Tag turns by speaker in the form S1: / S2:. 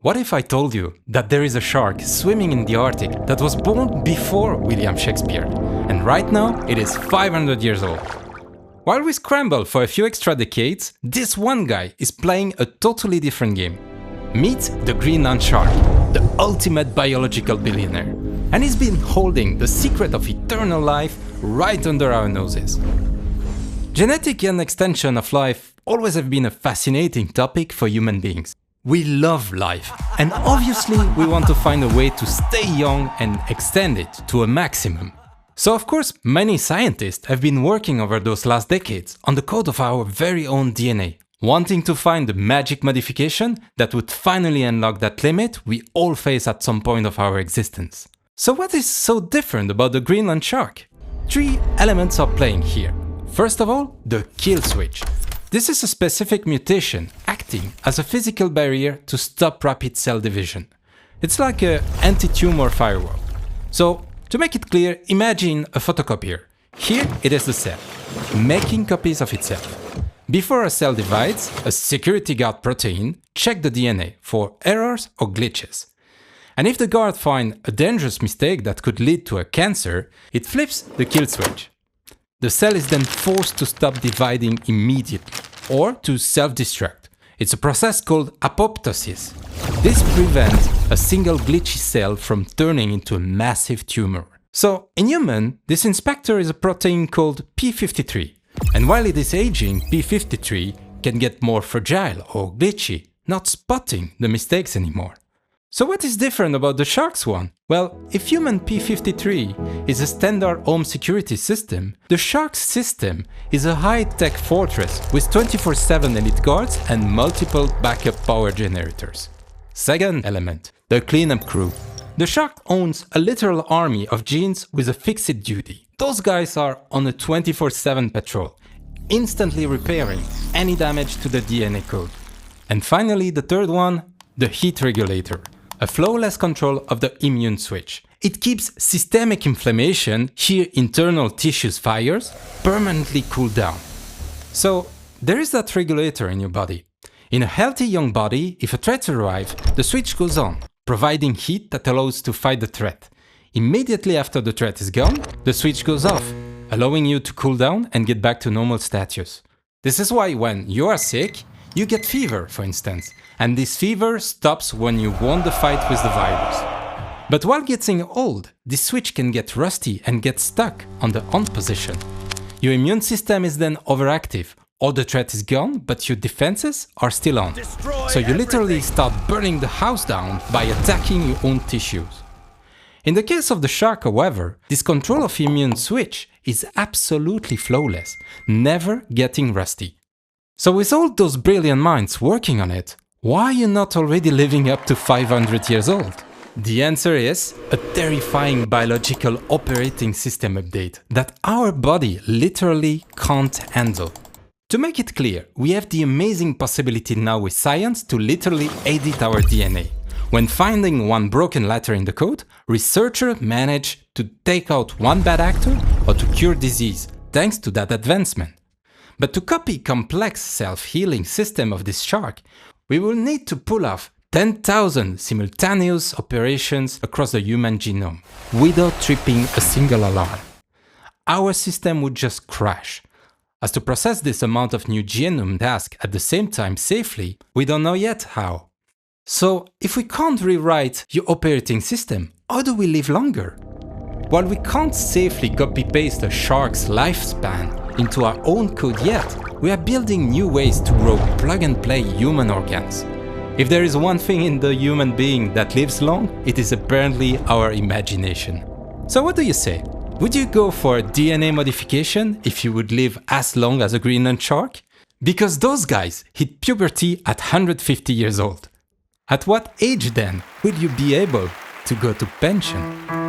S1: What if I told you that there is a shark swimming in the Arctic that was born before William Shakespeare, and right now it is 500 years old? While we scramble for a few extra decades, this one guy is playing a totally different game. Meet the Greenland shark, the ultimate biological billionaire. And he's been holding the secret of eternal life right under our noses. Genetic and extension of life always have been a fascinating topic for human beings. We love life, and obviously we want to find a way to stay young and extend it to a maximum. So of course, many scientists have been working over those last decades on the code of our very own DNA, wanting to find the magic modification that would finally unlock that limit we all face at some point of our existence. So what is so different about the Greenland shark? 3 elements are playing here. First of all, the kill switch. This is a specific mutation acting as a physical barrier to stop rapid cell division. It's like an anti-tumor firewall. So, to make it clear, imagine a photocopier. Here it is the cell, making copies of itself. Before a cell divides, a security guard protein checks the DNA for errors or glitches. And if the guard finds a dangerous mistake that could lead to a cancer, it flips the kill switch. The cell is then forced to stop dividing immediately, or to self-destruct. It's a process called apoptosis. This prevents a single glitchy cell from turning into a massive tumor. So, in human, this inspector is a protein called p53. And while it is aging, p53 can get more fragile or glitchy, not spotting the mistakes anymore. So what is different about the shark's one? Well, if human p53 is a standard home security system, the shark's system is a high-tech fortress with 24/7 elite guards and multiple backup power generators. Second element, the cleanup crew. The shark owns a literal army of genes with a fixed duty. Those guys are on a 24/7 patrol, instantly repairing any damage to the DNA code. And finally, the third one, the heat regulator. A flawless control of the immune switch. It keeps systemic inflammation, here internal tissues fires, permanently cooled down. So, there is that regulator in your body. In a healthy young body, if a threat arrives, the switch goes on, providing heat that allows to fight the threat. Immediately after the threat is gone, the switch goes off, allowing you to cool down and get back to normal status. This is why when you are sick, you get fever, for instance, and this fever stops when you won the fight with the virus. But while getting old, this switch can get rusty and get stuck on the on position. Your immune system is then overactive. All the threat is gone, but your defenses are still on. So you literally start burning the house down by attacking your own tissues. In the case of the shark, however, this control of immune switch is absolutely flawless, never getting rusty. So with all those brilliant minds working on it, why are you not already living up to 500 years old? The answer is a terrifying biological operating system update that our body literally can't handle. To make it clear, we have the amazing possibility now with science to literally edit our DNA. When finding one broken letter in the code, researchers manage to take out one bad actor or to cure disease, thanks to that advancement. But to copy complex self-healing system of this shark, we will need to pull off 10,000 simultaneous operations across the human genome without tripping a single alarm. Our system would just crash. As to process this amount of new genome tasks at the same time safely, we don't know yet how. So, if we can't rewrite your operating system, how do we live longer? While we can't safely copy-paste a shark's lifespan into our own code yet, we are building new ways to grow plug-and-play human organs. If there is one thing in the human being that lives long, it is apparently our imagination. So what do you say? Would you go for a DNA modification if you would live as long as a Greenland shark? Because those guys hit puberty at 150 years old. At what age then will you be able to go to pension?